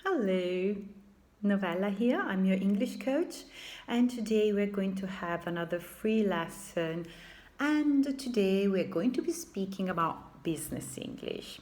Hello, Novella here. I'm your English coach, and today we're going to have another free lesson. And today we're going to be speaking about business English.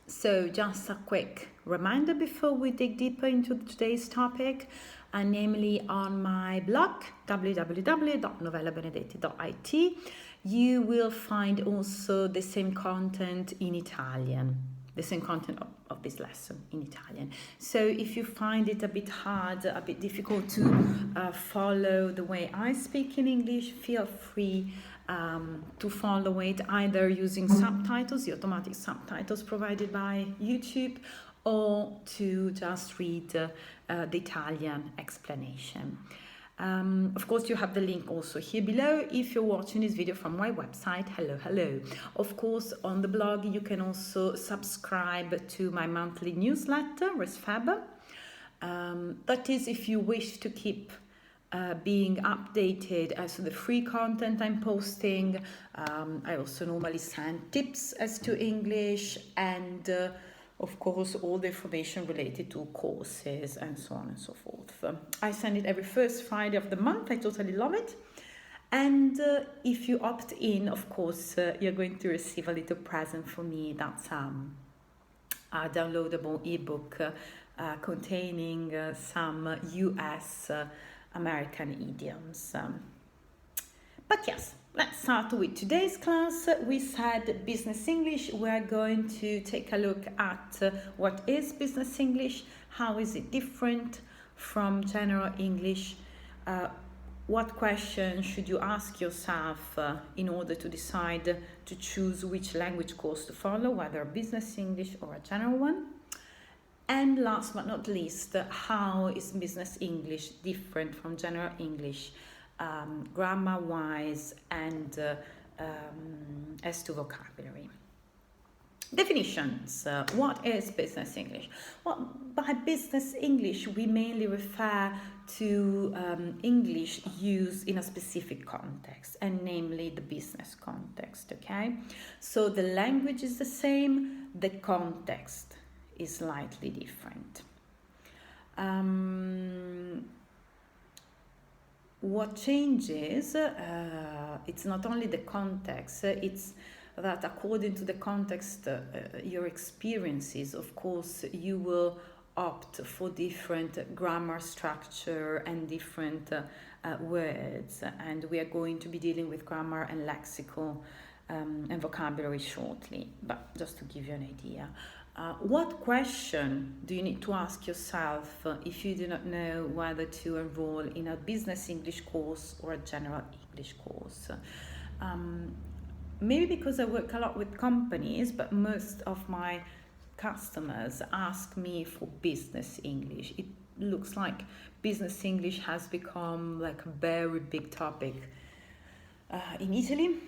So, just a quick reminder before we dig deeper into today's topic, namely on my blog www.novellabenedetti.it, you will find also the same content in Italian. The same content of this lesson in Italian. So if you find it a bit hard, a bit difficult to follow the way I speak in English, feel free to follow it either using subtitles, the automatic subtitles provided by YouTube, or to just read the Italian explanation. Of course, you have the link also here below if you're watching this video from my website. Hello. Of course, on the blog, you can also subscribe to my monthly newsletter, Resfab. That is if you wish to keep being updated as to the free content I'm posting. I also normally send tips as to English and of course, all the information related to courses and so on and so forth. I send it every first Friday of the month. I totally love it. And if you opt in, of course, you're going to receive a little present for me. That's a downloadable ebook containing some US American idioms. But yes, let's start with today's class. We said business English. We're going to take a look at what is business English, how is it different from general English, what questions should you ask yourself in order to decide to choose which language course to follow, whether a business English or a general one. And last but not least, how is business English different from general English, grammar-wise and as to vocabulary. Definitions. What is business English? Well, by business English, we mainly refer to English used in a specific context, and namely the business context, okay? So the language is the same, the context is slightly different. What changes, it's not only the context, it's that according to the context, your experiences, of course, you will opt for different grammar structure and different words. And we are going to be dealing with grammar and lexical and vocabulary shortly, but just to give you an idea. What question do you need to ask yourself if you do not know whether to enroll in a business English course or a general English course? Maybe because I work a lot with companies, but most of my customers ask me for business English. It looks like business English has become like a very big topic in Italy.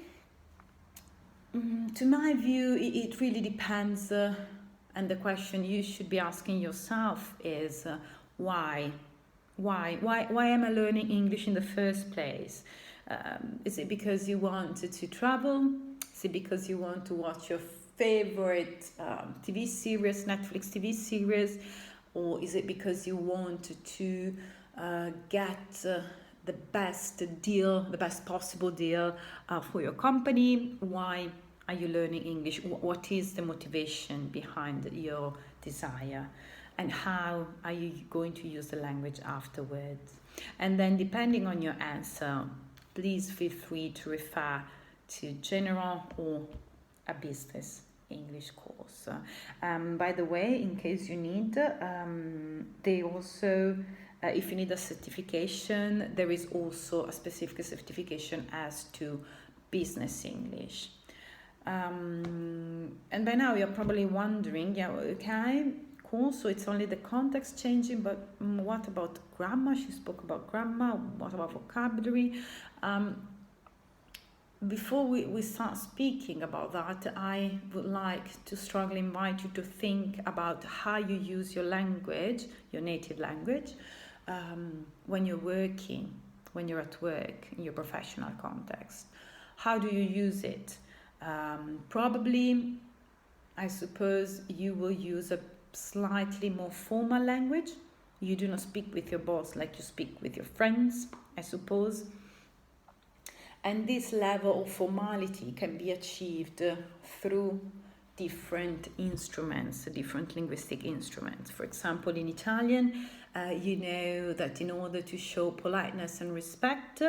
To my view, it really depends. And the question you should be asking yourself is why? Why am I learning English in the first place? Is it because you want to travel? Is it because you want to watch your favorite TV series, Netflix TV series? Or is it because you want to get the best deal, the best possible deal for your company? Why are you learning English? What is the motivation behind your desire? And how are you going to use the language afterwards? And then depending on your answer, please feel free to refer to general or a business English course. By the way, in case you need, they also, if you need a certification, there is also a specific certification as to business English. And by now you're probably wondering, yeah, okay, cool, so it's only the context changing, but what about grammar? She spoke about grammar. What about vocabulary? Before we start speaking about that, I would like to strongly invite you to think about how you use your language, your native language, when you're working, when you're at work, in your professional context. How do you use it? Probably, I suppose you will use a slightly more formal language. You do not speak with your boss like you speak with your friends, I suppose. And this level of formality can be achieved through different instruments, different linguistic instruments. For example, in Italian, you know that in order to show politeness and respect,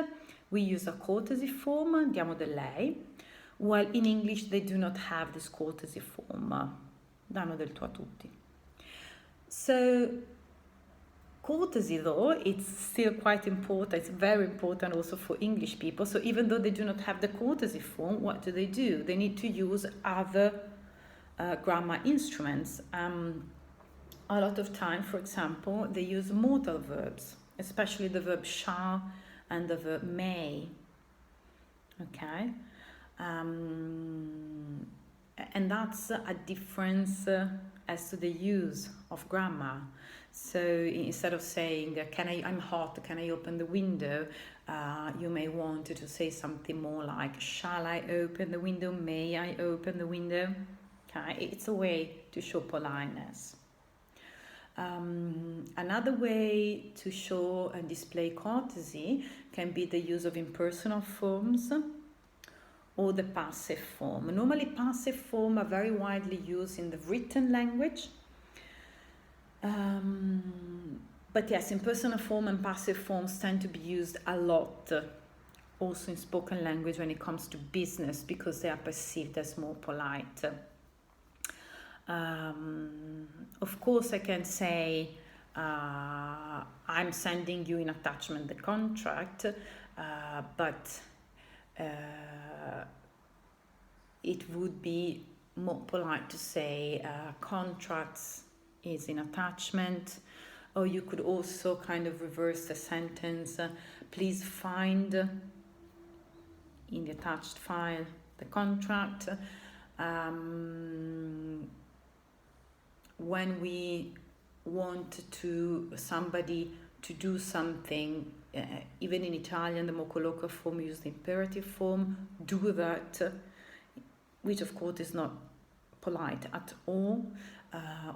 we use a courtesy form, diamo del lei, while in English they do not have this courtesy form, danno del tu a tutti. So, courtesy, though, it's still quite important. It's very important also for English people. So even though they do not have the courtesy form, what do? They need to use other grammar instruments. A lot of time, for example, they use modal verbs, especially the verb shall and the verb may. Okay? And that's a difference as to the use of grammar. So instead of saying, I'm hot, can I open the window? You may want to say something more like, shall I open the window? May I open the window? Okay, it's a way to show politeness. Another way to show and display courtesy can be the use of impersonal forms or the passive form. Normally, passive form are very widely used in the written language. But yes, impersonal form and passive forms tend to be used a lot also in spoken language when it comes to business because they are perceived as more polite. Of course, I can say I'm sending you in attachment the contract, but it would be more polite to say contracts is in attachment, or you could also kind of reverse the sentence, please find in the attached file the contract. When we want somebody to do something, even in Italian, the more colloquial form use the imperative form, do that, which of course is not polite at all.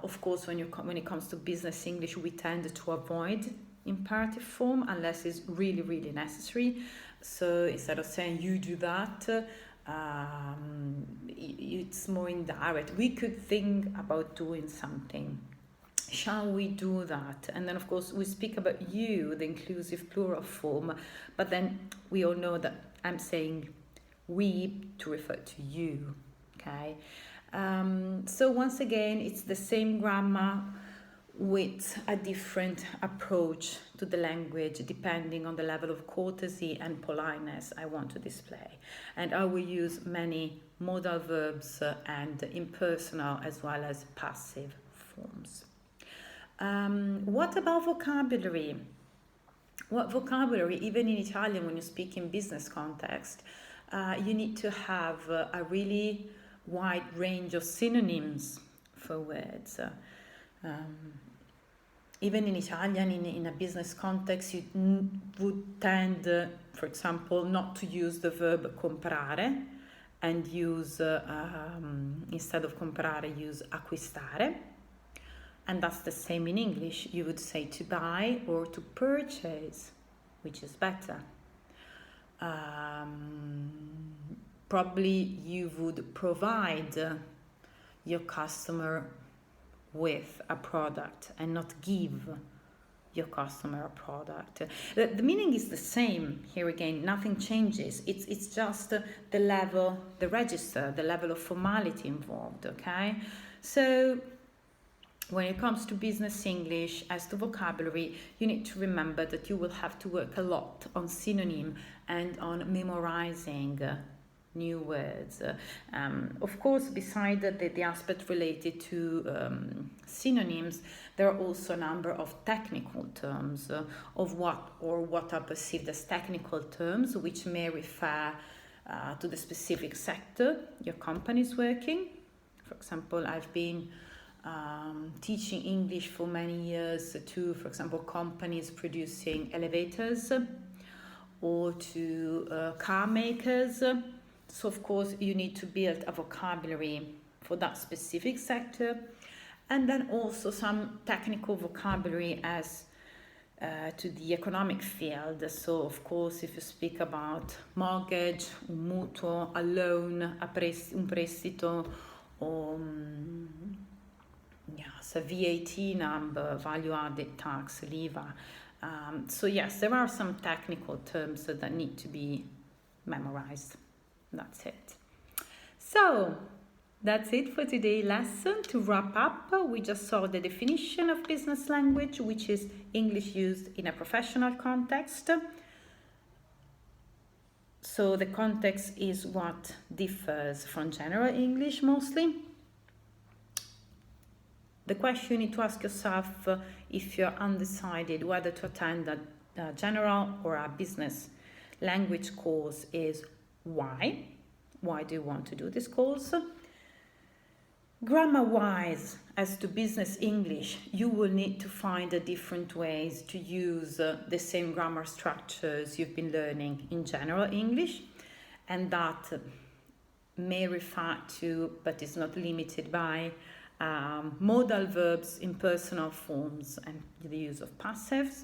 Of course, when it comes to business English, we tend to avoid imperative form unless it's really, really necessary. So instead of saying you do that, it's more indirect. We could think about doing something. Shall we do that? And then, of course, we speak about you, the inclusive plural form, but then we all know that I'm saying we to refer to you, okay? So once again, it's the same grammar with a different approach to the language depending on the level of courtesy and politeness I want to display. And I will use many modal verbs and impersonal as well as passive forms. What about vocabulary? What vocabulary, even in Italian when you speak in business context, you need to have a really wide range of synonyms for words. Even in Italian, in a business context, you would tend, for example, not to use the verb comprare and use, instead of comprare, use acquistare. And that's the same in English. You would say to buy or to purchase, which is better. Probably you would provide your customer with a product and not give your customer a product. The meaning is the same here again, nothing changes. It's just the level, the register, the level of formality involved, okay? So when it comes to business English, as to vocabulary, you need to remember that you will have to work a lot on synonym and on memorizing new words. Of course, beside the aspect related to synonyms, there are also a number of technical terms of what are perceived as technical terms, which may refer to the specific sector your company is working. For example, I've been teaching English for many years to, for example, companies producing elevators or to car makers. So, of course, you need to build a vocabulary for that specific sector. And then also some technical vocabulary as to the economic field. So of course, if you speak about mortgage, un mutuo, a loan, un prestito, or yes, a VAT number, value added tax, l'IVA. So yes, there are some technical terms that need to be memorized. That's it. So that's it for today's lesson. To wrap up, we just saw the definition of business language, which is English used in a professional context. So the context is what differs from general English mostly. The question you need to ask yourself if you're undecided whether to attend a general or a business language course is why? Why do you want to do this course? Grammar-wise, as to business English, you will need to find different ways to use the same grammar structures you've been learning in general English, and that may refer to, but is not limited by, modal verbs in personal forms and the use of passives.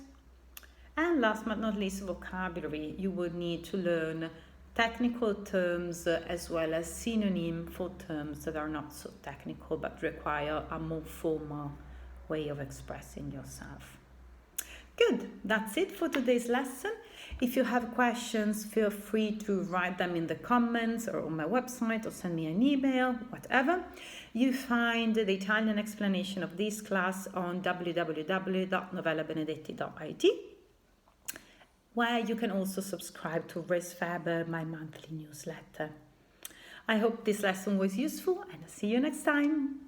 And last but not least, vocabulary. You will need to learn technical terms as well as synonym for terms that are not so technical but require a more formal way of expressing yourself. Good, that's it for today's lesson. If you have questions, feel free to write them in the comments or on my website or send me an email, whatever. You find the Italian explanation of this class on www.novellabenedetti.it, where you can also subscribe to Res Faber, my monthly newsletter. I hope this lesson was useful, and I'll see you next time.